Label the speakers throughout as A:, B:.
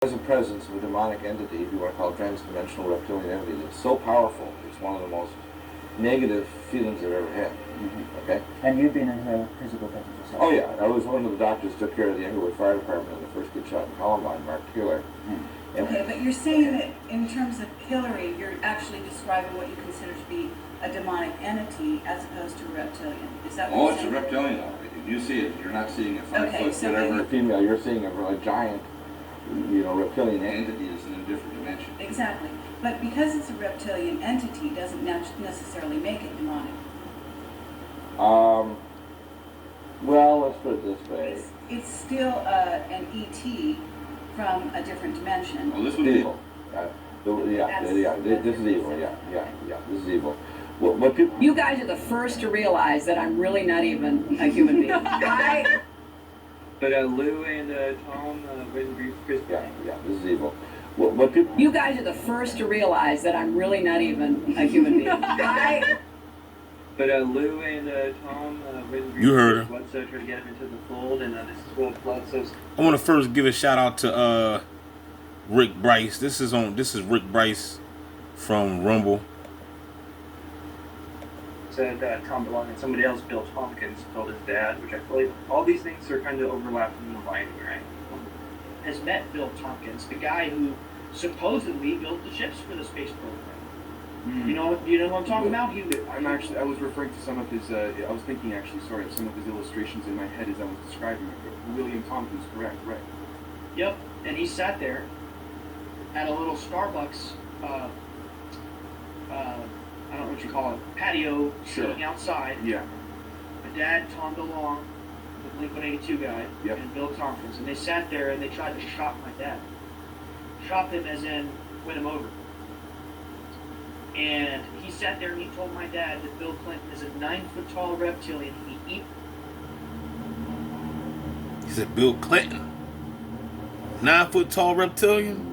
A: present presence of a demonic entity, if you want to call it transdimensional reptilian entity, that's so powerful. It's one of the most negative feelings I've ever had. Okay?
B: And you've been in a physical presence yourself?
A: Oh yeah, I was one of the doctors who took care of the Englewood Fire Department in the first kid shot in Columbine, Mark Keeler.
C: Okay, but you're saying that in terms of Hillary, you're actually describing what you consider to be a demonic entity as opposed to a reptilian. Is that what
A: Oh,
C: you're
A: it's a
C: saying?
A: reptilian. If you see it, you're not seeing a 5
C: Okay,
A: foot
C: so
A: whatever
C: maybe-
A: female. You're seeing a giant, reptilian entity that's in a different dimension.
C: Exactly. But because it's a reptilian entity doesn't necessarily make it demonic.
A: Well, let's put it this way.
C: It's still an ET from a different dimension.
A: Well, this was evil. This is evil. This is evil. What people?
D: You guys are the first to realize that I'm really not even a human being.
E: But Lou and Tom wouldn't agree with Chris.
A: Yeah, this is evil. What people?
D: You guys are the first to realize that I'm really not even a human being.
E: But Lou and Tom wouldn't agree
F: You heard
E: with
F: her.
E: Bledsoe, try to get him into the fold, and this is what Bledsoe's.
F: I want to first give a shout out to Rick Bryce. This is Rick Bryce from Rumble.
E: Said Tom DeLonge and somebody else, Bill Tompkins, told his dad, which I believe all these things are kind of overlapping in the writing, right?
G: Has met Bill Tompkins, the guy who supposedly built the ships for the space program. You know what I'm talking about?
H: I was referring to some of his, I was thinking actually, sorry, of some of his illustrations in my head as I was describing it. William Tompkins, correct, right.
G: Yep, and he sat there at a little Starbucks, I don't know what you call it, patio,
H: Sure.
G: sitting outside.
H: Yeah.
G: My dad, Tom DeLonge, the Blink-182 guy,
H: Yep.
G: and Bill Tompkins, and they sat there and they tried to shop my dad. Shop him as in win him over. And he sat there and he told my dad that Bill Clinton is a 9-foot tall reptilian.
F: He said Bill Clinton, 9-foot tall reptilian.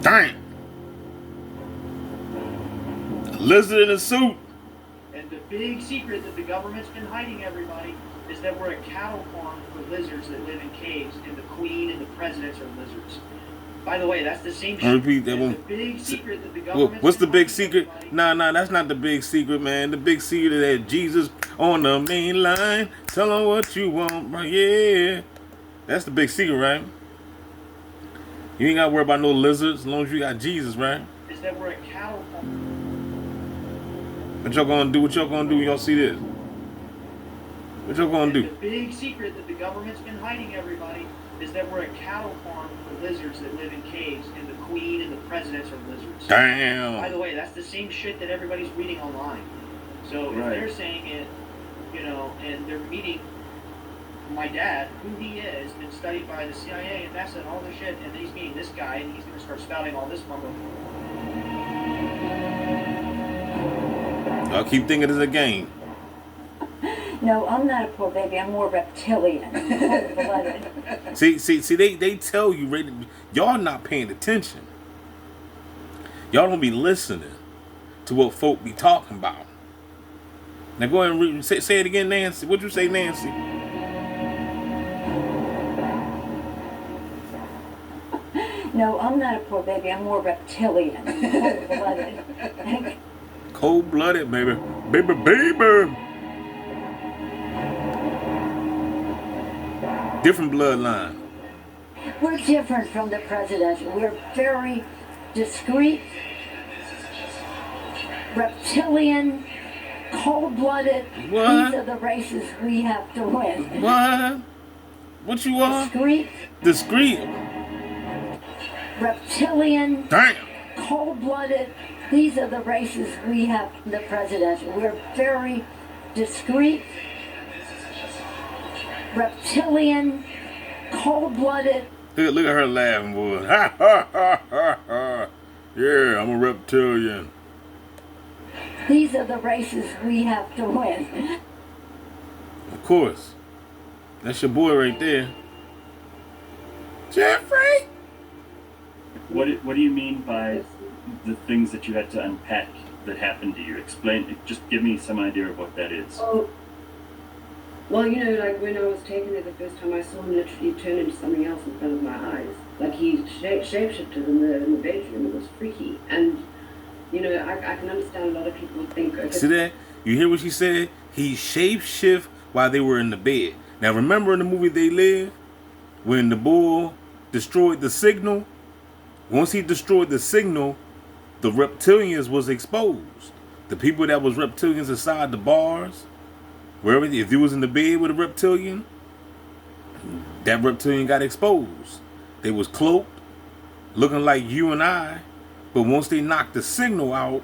F: Dang. A lizard in a suit.
G: And the big secret that the government's been hiding everybody is that we're a cattle farm for lizards that live in caves, and the queen and the presidents are lizards. By the way, that's the same
F: I'll
G: shit.
F: repeat that one.
G: The big secret that the government's
F: What's the
G: been
F: big
G: hiding
F: secret?
G: everybody.
F: Nah, that's not the big secret, man. The big secret is that Jesus on the main line. Tell him what you want, bro. Yeah. That's the big secret, right? You ain't got to worry about no lizards as long as you got Jesus, right?
G: Is that we're a cattle farm.
F: What y'all gonna do? What y'all gonna do when y'all see this? What y'all gonna
G: And
F: do?
G: the big secret that the government's been hiding everybody is that we're a cattle farm for lizards that live in caves, and the queen and the presidents are lizards. By
F: Damn.
G: the way, that's the same shit that everybody's reading online. So if
H: Right.
G: they're saying it, and they're meeting my dad, who he is, been studied by the CIA and NASA and all this shit, and he's meeting this guy, and he's going to start spouting all this mumbo.
F: I'll keep thinking it's a game.
B: No, I'm not a poor baby. I'm more reptilian. Cold-blooded.
F: See, they tell you, right, y'all not paying attention. Y'all don't be listening to what folk be talking about. Now go ahead and say it again, Nancy. What'd you say, Nancy?
B: No, I'm not a poor baby. I'm more reptilian. Cold-blooded.
F: Cold-blooded, baby. Baby. Different bloodline.
B: We're different from the president. We're very discreet, reptilian, cold-blooded.
F: What?
B: These are the races we have to win.
F: What? What you are?
B: Discreet,
F: Discreet.
B: reptilian,
F: Damn.
B: cold-blooded. These are the races we have the president. We're very discreet, reptilian, cold-blooded.
F: Look at her laughing, boy. Ha ha ha ha ha. Yeah, I'm a reptilian.
B: These are the races we have to win.
F: Of course. That's your boy right there. Jeffrey?
I: What do you mean by the things that you had to unpack that happened to you? Explain. Just give me some idea of what that is.
B: Oh,
J: Well, you know, like when I was taken there the first time, I saw him literally turn into something else in front of my eyes. Like he shapeshifted in the bedroom. It was freaky. And, you know, I can understand a lot of people would think, okay,
F: See that? You hear what she said? He shapeshift while they were in the bed. Now remember in the movie They Live, when the bull destroyed the signal? Once he destroyed the signal, the reptilians was exposed. The people that was reptilians inside the bars, wherever, if you was in the bed with a reptilian, that reptilian got exposed. They was cloaked, looking like you and I, but once they knocked the signal out,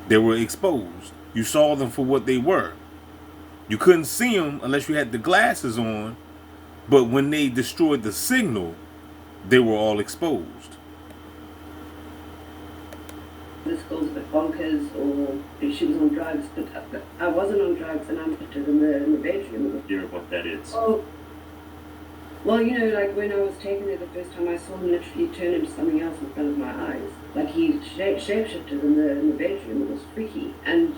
F: they were exposed. You saw them for what they were. You couldn't see them unless you had the glasses on, but when they destroyed the signal, they were all exposed.
J: this girl's a bit bonkers, or if she was on drugs, but I wasn't on drugs, and I'm put in the bedroom.
I: Hear what that is.
J: Oh, well, you know, like when I was taken there the first time, I saw him literally turn into something else in front of my eyes. Like he shapeshifted in the bedroom. It was freaky. And,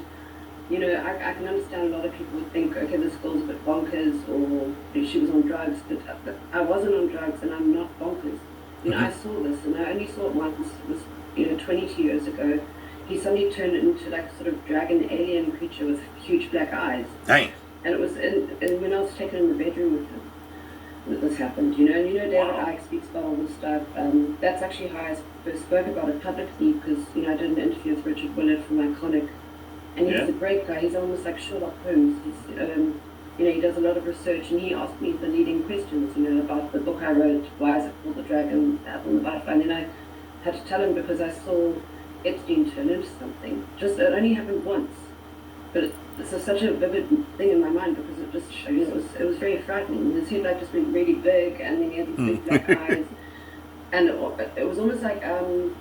J: you know, I can understand a lot of people would think, okay, this girl's a bit bonkers, or if she was on drugs, but I wasn't on drugs, and I'm not bonkers. You know, I saw this, and I only saw it once. It was, you know, 22 years ago. He suddenly turned into like sort of dragon alien creature with huge black eyes.
F: Dang.
J: And it was and when I was taken in the bedroom with him, that this happened, you know. And you know, David Icke speaks about all this stuff. That's actually how I first spoke about it publicly, because, you know, I did an interview with Richard Willard from Iconic, and he's a great guy. He's almost like Sherlock Holmes. He's, you know, he does a lot of research, and he asked me the leading questions, you know, about the book I wrote, why is it called The Dragon, the Apple, and the Butterfly. And then I had to tell him because I saw Epstein turn into something. Just, it only happened once, but it's such a vivid thing in my mind, because it just, you know, it was very frightening. His head like just went really big, and then he had these big black eyes, and it was almost like an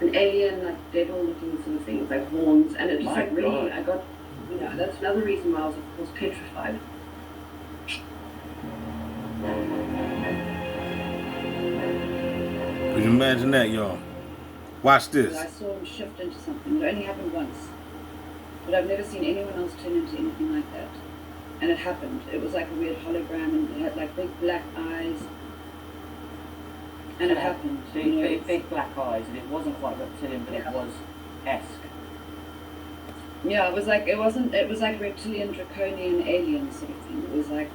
J: alien, like devil-looking sort of things, like horns, and it just like really, I got, you know, that's another reason why I was, of course, petrified.
F: Could you imagine that, y'all? Watch this.
J: I saw him shift into something. It only happened once, but I've never seen anyone else turn into anything like that. And it happened. It was like a weird hologram, and it had like big black eyes. And it happened. You know,
K: big black eyes, and it wasn't quite reptilian, but it was esque.
J: Yeah, it was like it was like reptilian, draconian, alien sort of thing. It was like,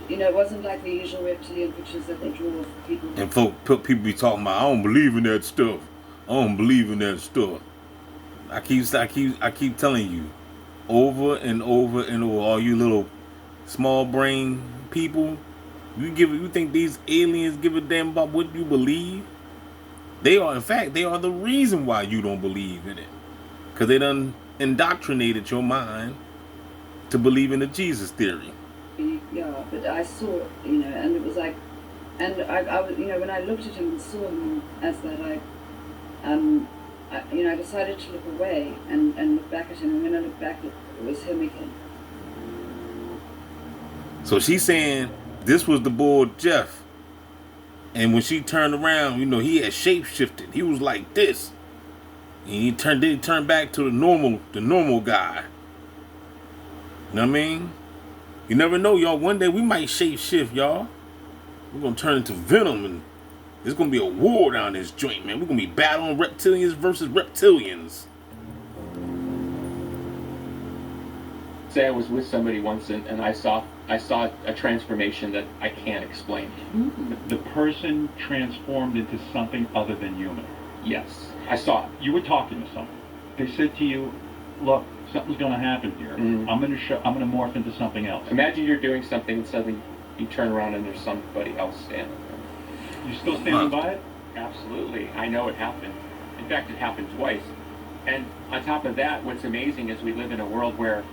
J: you know, it wasn't like the usual reptilian pictures that they draw of people.
F: And people be talking about, I don't believe in that stuff. I don't believe in that stuff. I keep telling you, over and over and over, all you little small brain people, you think these aliens give a damn about what you believe? They are, in fact, they are the reason why you don't believe in it, because they done indoctrinated your mind to believe in the Jesus theory.
J: Yeah, but I saw it, you know, and it was like, and I was, you know, when I looked at him and saw him as that, you know, I decided to look away and look back at him, and when I looked back, it was him again.
F: So she's saying this was the boy Jeff, and when she turned around, you know, he had shapeshifted. He was like this, and he turned back to the normal guy. You know what I mean? You never know, y'all. One day we might shapeshift, y'all. We're gonna turn into Venom, and there's gonna be a war down this joint, man. We're gonna be battling reptilians versus reptilians.
L: Say I was with somebody once, and I saw a transformation that I can't explain.
M: The person transformed into something other than human.
L: Yes, I saw it.
M: You were talking to someone. They said to you, "Look, something's going to happen here. I'm going to morph into something else."
L: Imagine you're doing something, and suddenly you turn around and there's somebody else standing there.
M: You still standing by it?
L: Absolutely. I know it happened. In fact, it happened twice. And on top of that, what's amazing is we live in a world where,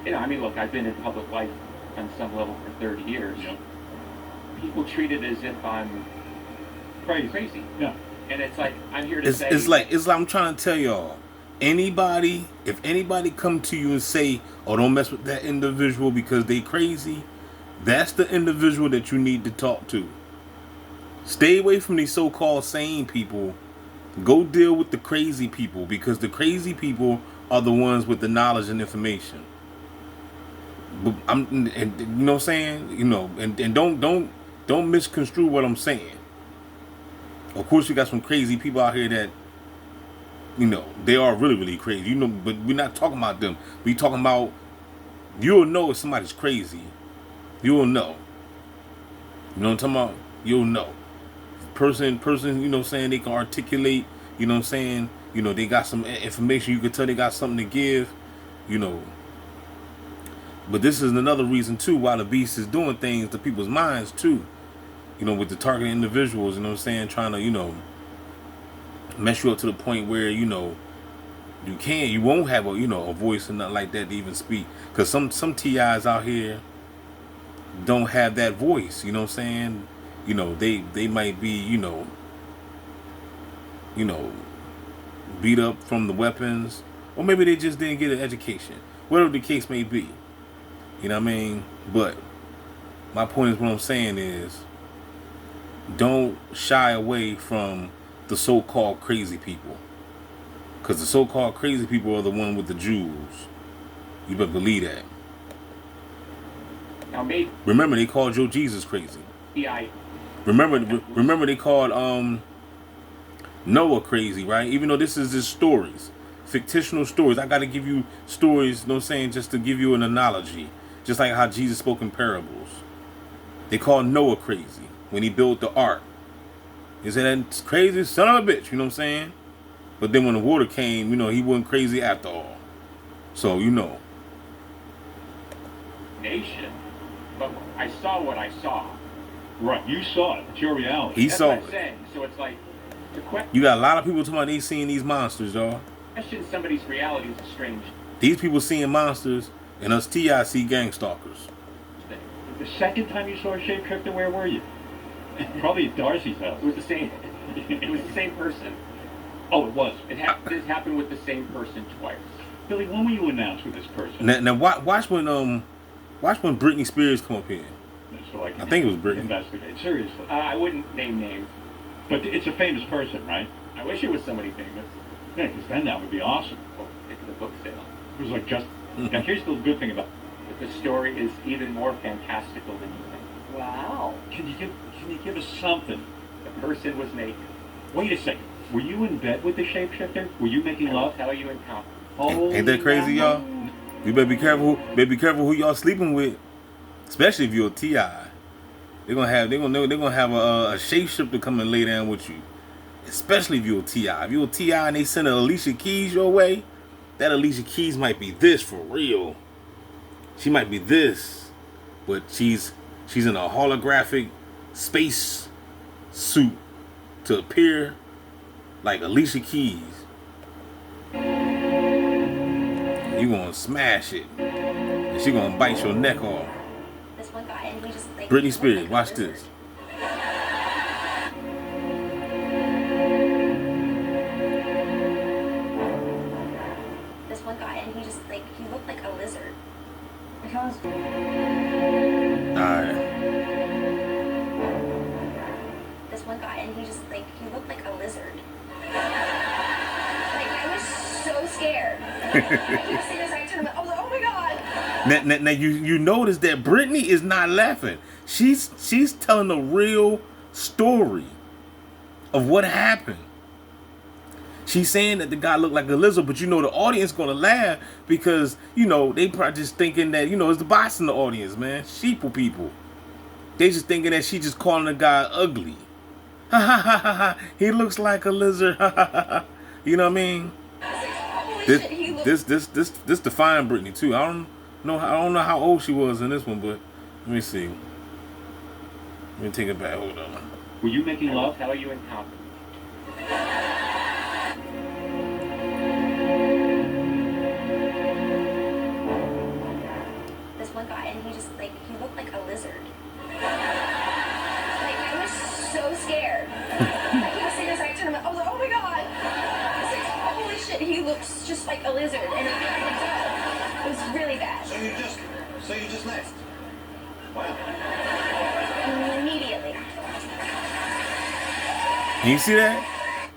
L: you know, I mean, look, I've been in public life on some level for 30 years.
M: Yep.
L: People treat it as if I'm crazy.
M: Yeah.
L: And it's like, I'm here to say...
F: It's like I'm trying to tell y'all, if anybody come to you and say, oh, don't mess with that individual because they crazy, that's the individual that you need to talk to. Stay away from these so-called sane people. Go deal with the crazy people, because the crazy people are the ones with the knowledge and information. But and you know what I'm saying? You know, and don't misconstrue what I'm saying. Of course, you got some crazy people out here that, you know, they are really, really crazy. You know, but we're not talking about them. We talking about, you'll know if somebody's crazy. You'll know. You know what I'm talking about? You'll know. Person, you know what I'm saying, they can articulate, you know what I'm saying? You know, they got some information, you can tell they got something to give, you know. But this is another reason, too, why the beast is doing things to people's minds, too. You know, with the targeted individuals, you know what I'm saying, trying to, you know, mess you up to the point where, you know, you won't have a, you know, a voice or nothing like that to even speak. Because some TIs out here don't have that voice, you know what I'm saying? You know, they might be, you know, beat up from the weapons, or maybe they just didn't get an education. Whatever the case may be. You know what I mean? But my point is, what I'm saying is, don't shy away from the so-called crazy people. Because the so-called crazy people are the one with the jewels. You better believe that.
L: Now, maybe
F: remember, they called Joe Jesus crazy.
L: I
F: Remember they called Noah crazy, right? Even though this is just stories, fictional stories. I got to give you stories, you know what I'm saying, just to give you an analogy. Just like how Jesus spoke in parables. They called Noah crazy when he built the ark. He said, that's crazy son of a bitch, you know what I'm saying? But then when the water came, you know, he wasn't crazy after all. So, you know.
L: Nation. But I saw what I saw.
M: Right, you saw it. It's your reality.
F: He
L: That's
F: saw
L: what I'm
F: it.
L: saying. So it's like,
F: You got a lot of people talking about they seeing these monsters, y'all.
L: question somebody's reality is a strange
F: These people seeing monsters, and us TI see gang stalkers.
L: thing.
M: The second time you saw a shapeshifter, where were you? Probably at Darcy's house.
L: It was the same. It was the same person.
M: Oh, it was.
L: It happened with the same person twice.
M: Billy, when were you announced with this person?
F: Now watch when Britney Spears come up here.
M: So I
F: think it was Britney.
M: Investigate seriously.
L: I wouldn't name names.
M: But it's a famous person, right?
L: I wish it was somebody famous.
M: Yeah, because then that would be awesome.
L: Well, it's the book sale.
M: It was like just. Now here's the good thing about.
L: But the story is even more fantastical than you think.
D: Wow.
M: Can you give us something?
L: The person was naked.
M: Wait a second. Were you in bed with the shapeshifter? Were you making love?
L: I'll tell you in confidence.
F: Ain't that crazy, y'all? You better be careful. Better be careful who y'all sleeping with, especially if you're a TI. They're gonna have a shapeshifter come and lay down with you, especially if you're a TI. If you're a TI and they send an Alicia Keys your way, that Alicia Keys might be this for real. She might be this, but she's in a holographic space suit to appear like Alicia Keys. You gonna smash it, and she gonna bite your neck off.
N: This one guy, and he just like
F: Britney Spears, watch this.
N: This one guy, and he just like he looked like a lizard.
F: Alright.
N: This one guy, and he just like he looked like a lizard. Like I was so scared. Like, you see this, I turned, I was like, oh my god.
F: Now you notice that Britney is not laughing. She's telling a real story of what happened. She's saying that the guy looked like a lizard, but you know the audience gonna laugh because you know they probably just thinking that it's the bots in the audience, man. Sheeple people. They just thinking that she just calling the guy ugly. Ha ha ha ha ha. He looks like a lizard. Ha ha ha ha. You know what I mean? This defined Britney too. I don't know how old she was in this one, but let me see. Let me take it back. Hold on.
M: Were you making love?
L: I'll tell you in confidence.
N: This one guy, and he just like he looked like a lizard. Like I was so scared. Like you see this, I turned, I was like, oh my god. I was like, holy shit, he looks just like a lizard, and it was really bad.
A: So you just left? Wow.
N: Immediately.
F: You see that?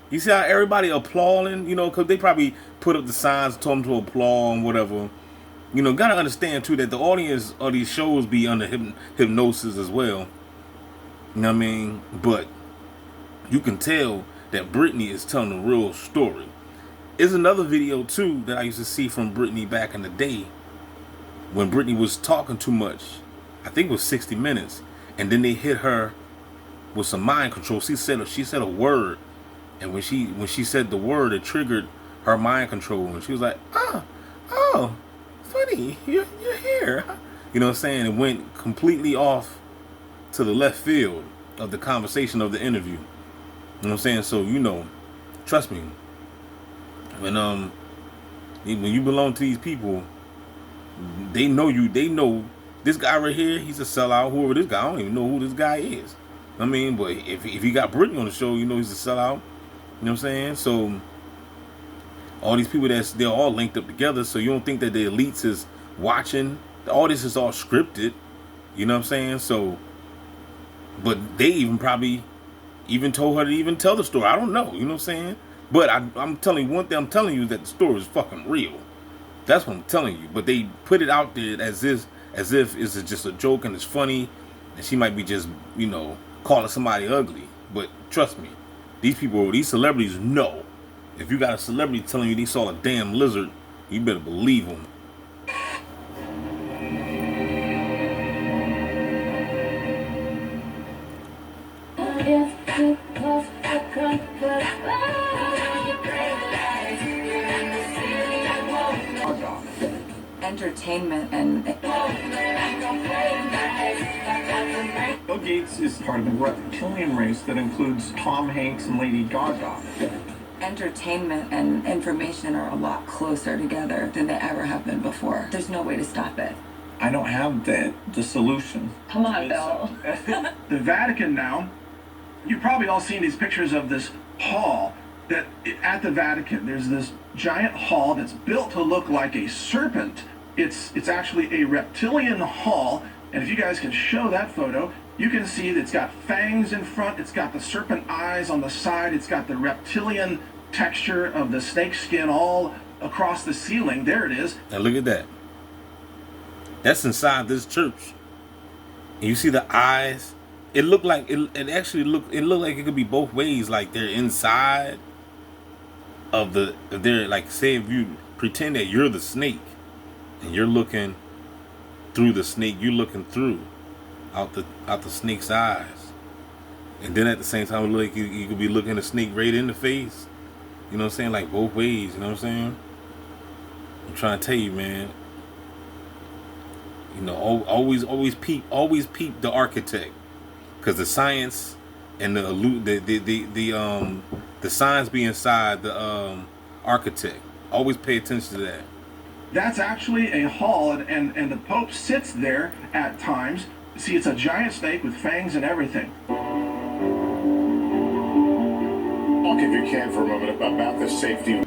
F: You see how everybody applauding? Because they probably put up the signs, told them to applaud and whatever. You know, gotta understand too that the audience of these shows be under hypnosis as well. You know what I mean? But you can tell that Britney is telling a real story. There's another video too that I used to see from Britney back in the day when Britney was talking too much. I think it was 60 Minutes, and then they hit her with some mind control. She said a word, and when she said the word, it triggered her mind control, and she was like, oh, funny, you're here. You know what I'm saying? It went completely off to the left field of the conversation of the interview. You know what I'm saying? So, you know, trust me, when you belong to these people, they know you. They know this guy right here, he's a sellout. Whoever this guy, I don't even know who this guy is. I mean, but if he got Britney on the show, you know he's a sellout. You know what I'm saying? So all these people, they're all linked up together. So you don't think that the elites is watching? All this is all scripted. You know what I'm saying? So, but they even probably even told her to even tell the story. I don't know. You know what I'm saying? But I'm telling you one thing. I'm telling you that the story is fucking real. That's what I'm telling you. But they put it out there as if it's just a joke and it's funny, and she might be just, you know, calling somebody ugly. But trust me, these celebrities know. If you got a celebrity telling you they saw a damn lizard, you better believe them.
O: Entertainment and
P: Bill Gates is part of a reptilian race that includes Tom Hanks and Lady Gaga.
O: entertainment and information are a lot closer together than they ever have been before. There's no way to stop it.
P: I don't have the solution.
O: Come on, Bill.
Q: The Vatican now, you've probably all seen these pictures of this hall that at the Vatican, there's this giant hall that's built to look like a serpent. It's actually a reptilian hall, and if you guys can show that photo, you can see that it's got fangs in front, it's got the serpent eyes on the side, it's got the reptilian texture of the snake skin all across the ceiling. There it is.
F: Now look at that. That's inside this church. And you see the eyes. It looked like it looked like it could be both ways. Like they're inside of they're like, say if you pretend that you're the snake and you're looking through the snake, you're looking through out the snake's eyes. And then at the same time, like you could be looking the snake right in the face. You know what I'm saying? Like both ways, you know what I'm saying? I'm trying to tell you, man. You know, always peep the architect, because the science and the science be inside the architect. Always pay attention to that.
Q: That's actually a hall, and the Pope sits there at times. See, it's a giant snake with fangs and everything.
R: Talk, if you can, for a moment about the safety.